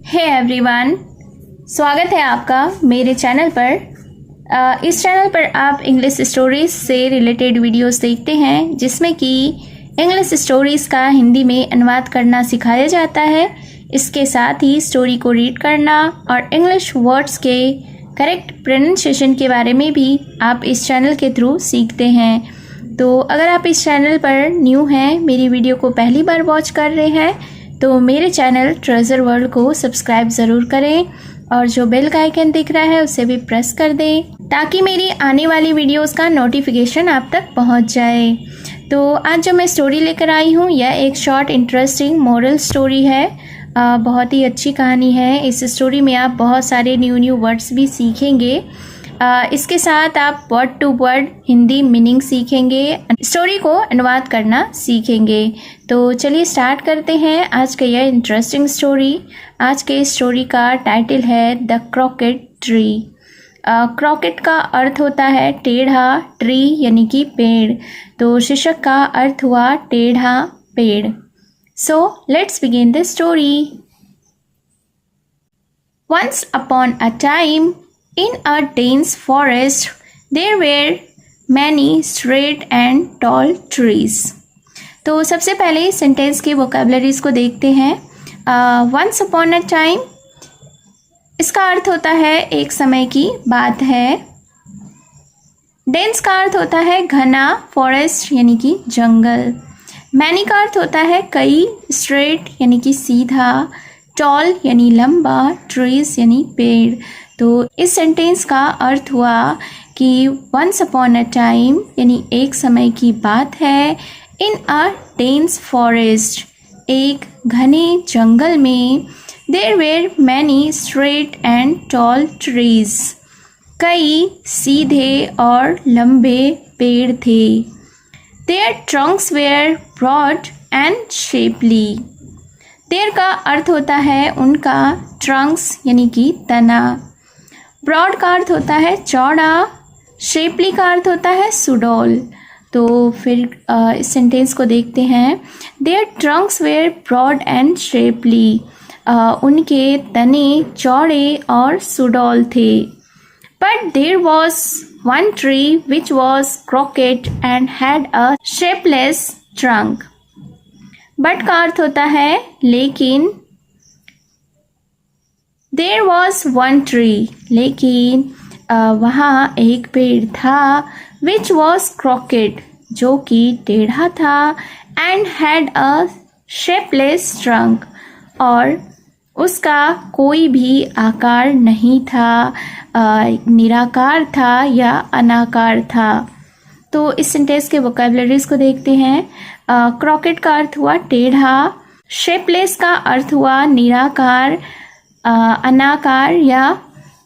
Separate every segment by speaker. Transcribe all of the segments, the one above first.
Speaker 1: Hey everyone, स्वागत है आपका मेरे चैनल पर। इस चैनल पर आप इंग्लिश स्टोरीज से रिलेटेड वीडियोस देखते हैं जिसमें कि इंग्लिश स्टोरीज़ का हिंदी में अनुवाद करना सिखाया जाता है। इसके साथ ही स्टोरी को रीड करना और इंग्लिश वर्ड्स के करेक्ट प्रोनाउंसिएशन के बारे में भी आप इस चैनल के थ्रू सीखते हैं। तो अगर आप इस चैनल पर न्यू हैं, मेरी वीडियो को पहली बार वॉच कर रहे हैं, तो मेरे चैनल ट्रेजर वर्ल्ड को सब्सक्राइब ज़रूर करें और जो बेल का आइकन दिख रहा है उसे भी प्रेस कर दें ताकि मेरी आने वाली वीडियोस का नोटिफिकेशन आप तक पहुंच जाए। तो आज जो मैं स्टोरी लेकर आई हूं यह एक शॉर्ट इंटरेस्टिंग मोरल स्टोरी है। बहुत ही अच्छी कहानी है। इस स्टोरी में आप बहुत सारे न्यू वर्ड्स भी सीखेंगे। इसके साथ आप word to word Hindi meaning सीखेंगे, स्टोरी को अनुवाद करना सीखेंगे। तो चलिए स्टार्ट करते हैं आज का यह इंटरेस्टिंग स्टोरी। आज के स्टोरी का टाइटल है द क्रॉकेट ट्री। क्रॉकेट का अर्थ होता है टेढ़ा, ट्री यानी कि पेड़। तो शीर्षक का अर्थ हुआ टेढ़ा पेड़। So let's begin the story. Once upon a time, in a dense forest, there were many straight and tall trees. तो सबसे पहले सेंटेंस के वोकैबुलरीज को देखते हैं। Once upon a time, इसका अर्थ होता है एक समय की बात है। डेंस का अर्थ होता है घना, फॉरेस्ट यानी कि जंगल। मैनी का अर्थ होता है कई, स्ट्रेट यानी कि सीधा, टॉल यानी लंबा, ट्रीज यानी पेड़। तो इस सेंटेंस का अर्थ हुआ कि वंस अपॉन अ टाइम यानी एक समय की बात है, इन अ डेंस फॉरेस्ट एक घने जंगल में, there were many straight and tall trees कई सीधे और लंबे पेड़ थे। Their trunks were broad and shapely. Their का अर्थ होता है उनका, ट्रंक्स यानी कि तना। ब्रॉड का अर्थ होता है चौड़ा, शेपली का अर्थ होता है सुडौल। तो फिर इस सेंटेंस को देखते हैं। Their trunks were broad and shapely, उनके तने चौड़े और सुडौल थे। But there was one tree which was crooked and had a shapeless trunk. But का अर्थ होता है लेकिन। देयर वॉज वन ट्री, लेकिन वहाँ एक पेड़ था, विच वॉज क्रॉकेट जो कि टेढ़ा था, and had a shapeless trunk और उसका कोई भी आकार नहीं था, निराकार था या अनाकार था। तो इस सेंटेंस के वोकैबुलरीज को देखते हैं। क्रॉकेट का अर्थ हुआ टेढ़ा, शेपलेस का अर्थ हुआ निराकार, अनाकार या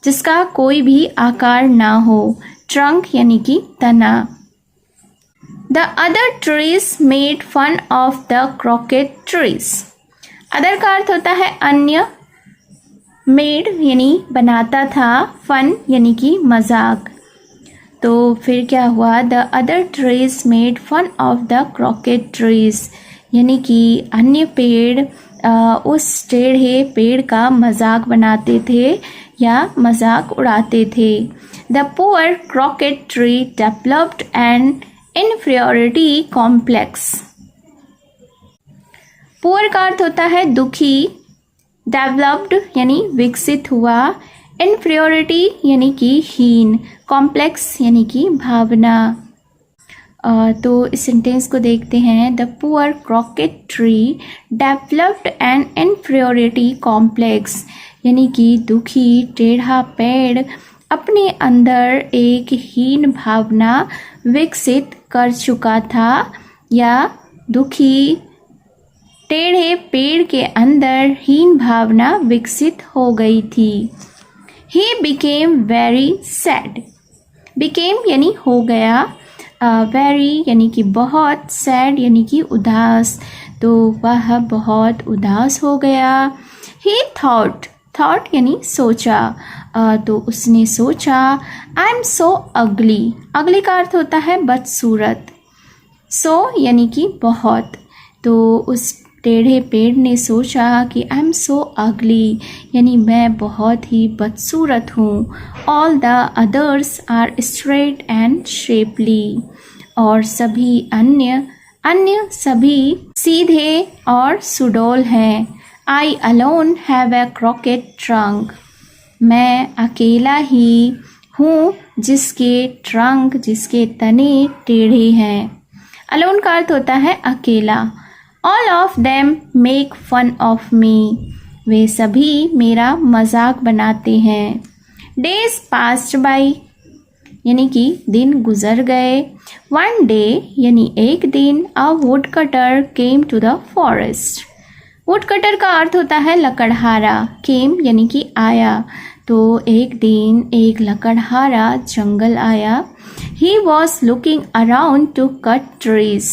Speaker 1: जिसका कोई भी आकार ना हो, ट्रंक यानी कि तना। The other trees made fun of the crooked trees. Other का अर्थ होता है अन्य, मेड यानी बनाता था, फन यानी कि मजाक। तो फिर क्या हुआ, the other trees made fun of the crooked trees, यानी कि अन्य पेड़ उस टेढ़े पेड़ का मजाक बनाते थे या मजाक उड़ाते थे। The poor croquet tree developed N inferiority complex. Poor का अर्थ होता है दुखी, डेवलप्ड यानी विकसित हुआ, इन्फीरियरिटी यानी कि हीन, कॉम्प्लेक्स यानी कि भावना। तो इस सेंटेंस को देखते हैं। The poor croquet tree developed N inferiority complex, यानी कि दुखी टेढ़ा पेड़ अपने अंदर एक हीन भावना विकसित कर चुका था या दुखी टेढ़े पेड़ के अंदर हीन भावना विकसित हो गई थी। He became very sad. Became यानी हो गया, very यानी कि बहुत, sad यानी कि उदास। तो वह बहुत उदास हो गया। He thought यानी सोचा। तो उसने सोचा I'm so ugly. ugly का अर्थ होता है बदसूरत। So यानी कि बहुत। तो उस टेढ़े पेड़ ने सोचा कि आई एम सो अगली, यानी मैं बहुत ही बदसूरत हूँ। All the others are straight and shapely, और सभी अन्य सभी सीधे और सुडौल हैं। I alone have a crooked trunk, मैं अकेला ही हूँ जिसके तने टेढ़े हैं। अलोन का अर्थ होता है अकेला। All of them make fun of me, वे सभी मेरा मजाक बनाते हैं। डेज पास्ड बाई, यानी कि दिन गुजर गए। वन डे, यानी एक दिन, a wood cutter came to the forest. Wood cutter का अर्थ होता है लकड़हारा। केम यानी कि आया, तो एक दिन एक लकड़हारा जंगल आया। He was looking around two cut trees.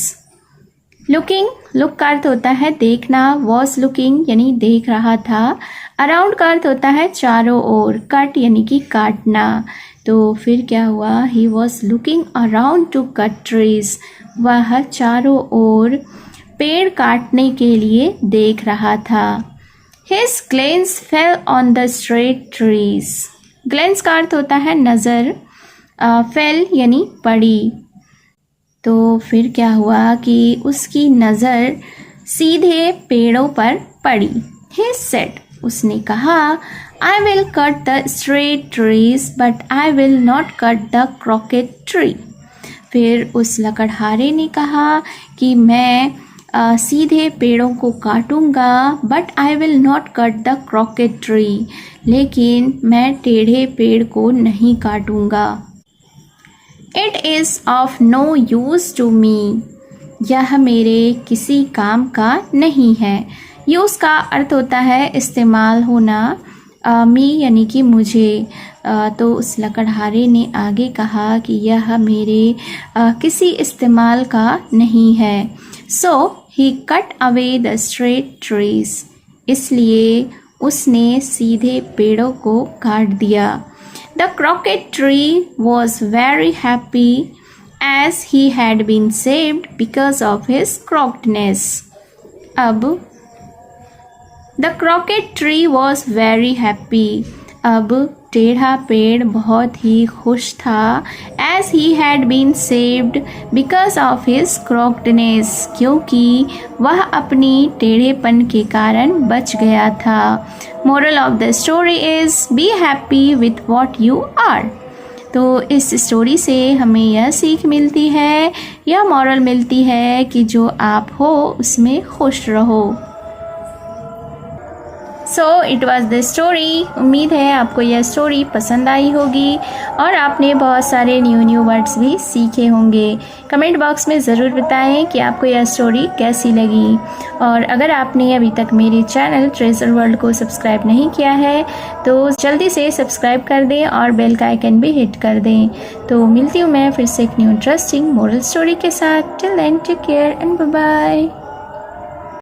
Speaker 1: Look का अर्थ होता है देखना। वॉज लुकिंग यानी देख रहा था। अराउंड का अर्थ होता है चारों ओर। कट यानी कि काटना। तो फिर क्या हुआ? He was looking around two cut trees, वह चारों ओर पेड़ काटने के लिए देख रहा था। His glance fell on the straight trees. Glance का अर्थ होता है नज़र। fell यानी पड़ी। तो फिर क्या हुआ कि उसकी नज़र सीधे पेड़ों पर पड़ी। He said, उसने कहा, I will cut the straight trees, but I will not cut the crooked tree. फिर उस लकड़हारे ने कहा कि मैं सीधे पेड़ों को काटूंगा, but I will not cut the crooked tree, लेकिन मैं टेढ़े पेड़ को नहीं काटूंगा। It is of no use to me, यह मेरे किसी काम का नहीं है। यूज़ का अर्थ होता है इस्तेमाल होना। मी यानी कि मुझे। तो उस लकड़हारे ने आगे कहा कि यह मेरे किसी इस्तेमाल का नहीं है। So he cut away the straight trees, इसलिए उसने सीधे पेड़ों को काट दिया। The crooked tree was very happy as he had been saved because of his crookedness. अब the crooked tree was very happy, अब टेढ़ा पेड़ बहुत ही खुश था। As he had been saved because of his crookedness, क्योंकि वह अपनी टेढ़ेपन के कारण बच गया था। Moral of the story is B happy with what you are. तो इस स्टोरी से हमें यह सीख मिलती है, यह मॉरल मिलती है कि जो आप हो उसमें खुश रहो। So it was the story. उम्मीद है आपको यह स्टोरी पसंद आई होगी और आपने बहुत सारे न्यू वर्ड्स भी सीखे होंगे। कमेंट बॉक्स में ज़रूर बताएं कि आपको यह स्टोरी कैसी लगी। और अगर आपने अभी तक मेरे चैनल ट्रेजर वर्ल्ड को सब्सक्राइब नहीं किया है तो जल्दी से सब्सक्राइब कर दें और बेल का आइकन भी हिट कर दें। तो मिलती हूँ मैं फिर से एक न्यू इंटरेस्टिंग मोरल स्टोरी के साथ। Till then take care and bye bye.